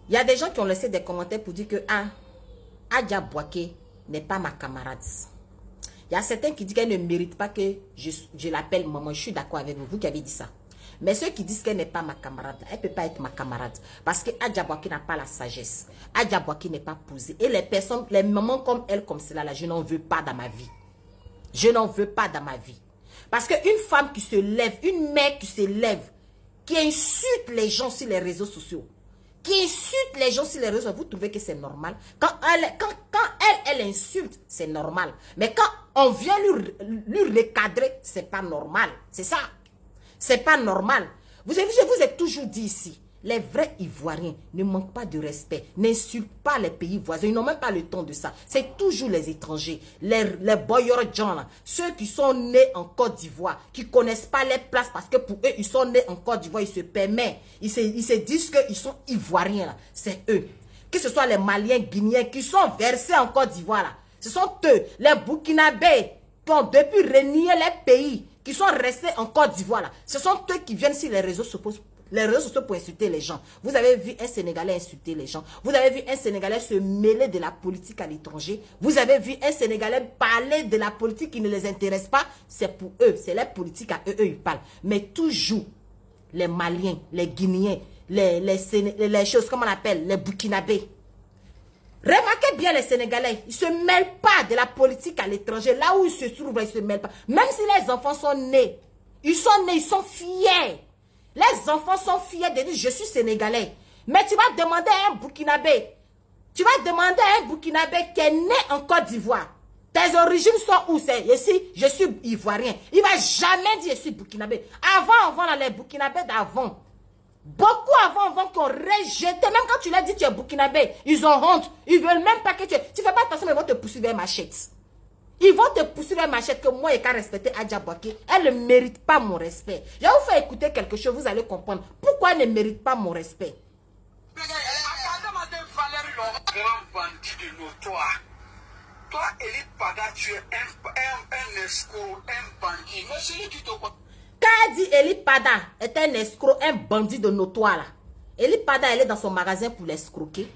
Il y a des gens qui ont laissé des commentaires pour dire que Adja Bouaké n'est pas ma camarade. Il y a certains qui disent qu'elle ne mérite pas que je l'appelle maman. Je suis d'accord avec vous, vous qui avez dit ça. Mais ceux qui disent qu'elle n'est pas ma camarade, elle ne peut pas être ma camarade. Parce que Adja Bouaké n'a pas la sagesse. Adja Bouaké n'est pas posée. Et les personnes, les mamans comme elle, comme cela, là, je n'en veux pas dans ma vie. Je n'en veux pas dans ma vie. Parce qu'une femme qui se lève, une mère qui se lève, qui insulte les gens sur les réseaux sociaux, qui insulte les gens sur les réseaux, vous trouvez que c'est normal? Quand elle insulte, c'est normal. Mais quand on vient lui recadrer, c'est pas normal. C'est ça. C'est pas normal. Vous avez vu, je vous ai toujours dit ici, les vrais Ivoiriens ne manquent pas de respect, n'insultent pas les pays voisins, ils n'ont même pas le temps de ça. C'est toujours les étrangers, les Boyoro-Djan, ceux qui sont nés en Côte d'Ivoire, qui ne connaissent pas les places parce que pour eux, ils sont nés en Côte d'Ivoire, ils se permettent, ils se disent qu'ils sont Ivoiriens, c'est eux. Que ce soit les Maliens, Guinéens qui sont versés en Côte d'Ivoire, ce sont eux, les Burkinabés, qui ont depuis renié les pays, qui sont restés en Côte d'Ivoire, ce sont eux qui viennent sur les réseaux sociaux pour insulter les gens. Vous avez vu un Sénégalais insulter les gens. Vous avez vu un Sénégalais se mêler de la politique à l'étranger. Vous avez vu un Sénégalais parler de la politique qui ne les intéresse pas. C'est pour eux. C'est la politique à eux, ils parlent. Mais toujours, les Maliens, les Guinéens, les choses, comment on appelle, les Burkinabés. Remarquez bien les Sénégalais, ils ne se mêlent pas de la politique à l'étranger. Là où ils se trouvent, ils ne se mêlent pas. Même si les enfants sont nés, ils sont fiers. Les enfants sont fiers de dire je suis sénégalais. Mais tu vas demander à un Burkinabé. Tu vas demander à un Burkinabé qui est né en Côte d'Ivoire. Tes origines sont où? C'est ici, je suis ivoirien. Il ne va jamais dire je suis Burkinabé. Avant là, les Burkinabés d'avant. Beaucoup avant qui ont rejeté. Même quand tu leur dis tu es Burkinabé, ils ont honte. Ils ne veulent même pas que tu... Tu ne fais pas attention, mais ils vont te poursuivre avec machette. Ils vont te poursuivre avec machette que moi, je n'ai qu'à respecter Adja Bouaké. Elle ne mérite pas mon respect. Je vais vous faire écouter quelque chose, vous allez comprendre pourquoi elle ne mérite pas mon respect. Grand bandit de notoire. Toi, Eli Pada, tu es un escroc, un bandit. Mais celui qui te... Quand elle dit Eli Pada est un escroc, un bandit de notoire, là. Eli Pada, elle est dans son magasin pour l'escroquer.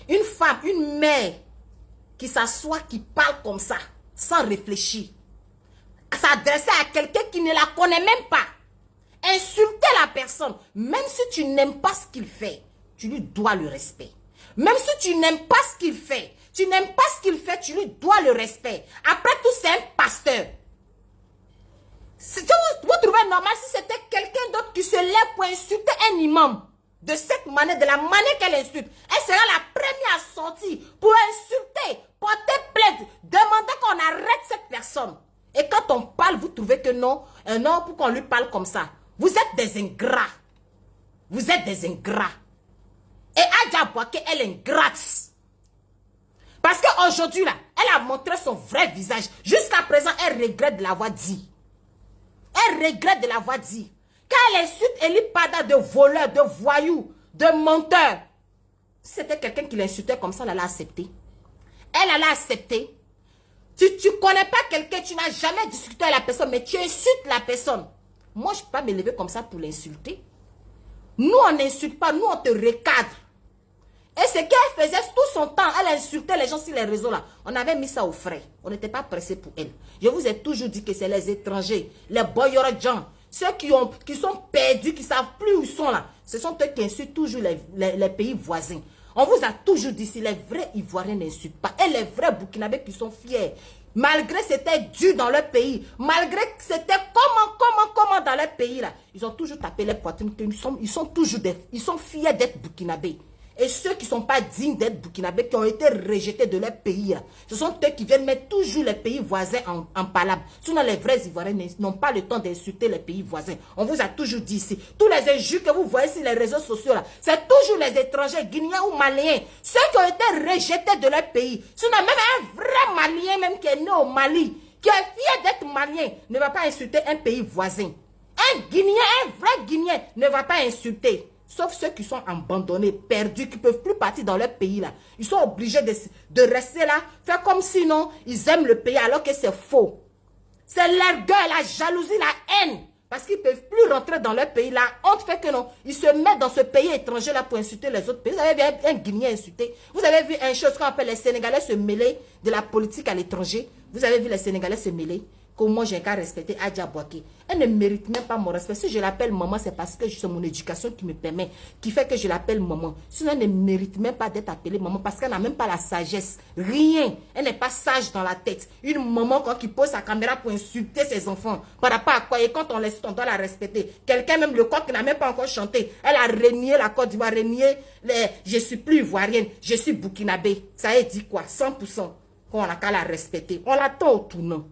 Une femme, une mère qui s'assoit, qui parle comme ça, sans réfléchir, s'adresser à quelqu'un qui ne la connaît même pas, insulter la personne, même si tu n'aimes pas ce qu'il fait, tu lui dois le respect. Même si tu n'aimes pas ce qu'il fait, tu lui dois le respect. Après tout, c'est un pasteur. Vous trouvez normal si c'était quelqu'un d'autre qui se lève pour insulter un imam de cette manière, de la manière qu'elle insulte? Elle sera la première à sortir pour insulter, porter plainte, demander qu'on arrête cette personne. Et quand on parle, vous trouvez que non, non, pour qu'on lui parle comme ça. Vous êtes des ingrats. Vous êtes des ingrats. Et Adja Bouaké, elle est ingrate. Parce qu'aujourd'hui, là, elle a montré son vrai visage. Jusqu'à présent, elle regrette de l'avoir dit. Elle regrette de l'avoir dit. Quand elle insulte Eli Pada de voleur, de voyou, de menteur. Si c'était quelqu'un qui l'insultait comme ça, elle allait accepter. Elle allait accepter. Tu ne connais pas quelqu'un, tu n'as jamais discuté avec la personne, mais tu insultes la personne. Moi, je ne peux pas me lever comme ça pour l'insulter. Nous, on n'insulte pas, nous, on te recadre. Et ce qu'elle faisait tout son temps, elle insultait les gens sur les réseaux là. On avait mis ça au frais. On n'était pas pressé pour elle. Je vous ai toujours dit que c'est les étrangers, les Boyoro-Djan, ceux qui sont perdus, qui ne savent plus où ils sont là. Ce sont eux qui insultent toujours les pays voisins. On vous a toujours dit, si les vrais Ivoiriens n'insultent pas, et les vrais Burkinabés qui sont fiers, malgré que c'était dur dans leur pays, malgré que c'était comment dans leur pays là, ils ont toujours tapé les poitrines, ils sont fiers d'être Burkinabés. Et ceux qui ne sont pas dignes d'être Burkinabés, qui ont été rejetés de leur pays, là, ce sont eux qui viennent mettre toujours les pays voisins en palabre. Sinon, les vrais Ivoiriens n'ont pas le temps d'insulter les pays voisins. On vous a toujours dit ici, tous les injures que vous voyez sur les réseaux sociaux, c'est toujours les étrangers, Guinéens ou Maliens, ceux qui ont été rejetés de leur pays. Sinon, même un vrai Malien, même qui est né au Mali, qui est fier d'être Malien, ne va pas insulter un pays voisin. Un Guinéen, un vrai Guinéen, ne va pas insulter. Sauf ceux qui sont abandonnés, perdus, qui ne peuvent plus partir dans leur pays là. Ils sont obligés de rester là, faire comme sinon ils aiment le pays alors que c'est faux. C'est l'orgueil, la jalousie, la haine Parce qu'ils ne peuvent plus rentrer dans leur pays. La honte fait que non. Ils se mettent dans ce pays étranger là pour insulter les autres pays. Vous avez vu un Guinéen insulter. Vous avez vu une chose qu'on appelle les Sénégalais se mêler de la politique à l'étranger. Vous avez vu les Sénégalais se mêler. Comment j'ai qu'à respecter Adja Bouaké. Elle ne mérite même pas mon respect. Si je l'appelle maman, c'est parce que c'est mon éducation qui me permet, qui fait que je l'appelle maman. Sinon, elle ne mérite même pas d'être appelée maman parce qu'elle n'a même pas la sagesse. Rien. Elle n'est pas sage dans la tête. Une maman qui pose sa caméra pour insulter ses enfants. Par rapport à quoi? Et quand on l'insulte, on doit la respecter. Quelqu'un, même le coq qui n'a même pas encore chanté, elle a renié la Côte d'Ivoire, renié je suis plus ivoirienne, je suis burkinabé. Ça a dit quoi? 100%. Qu'on a qu'à la respecter. On l'attend au tournant.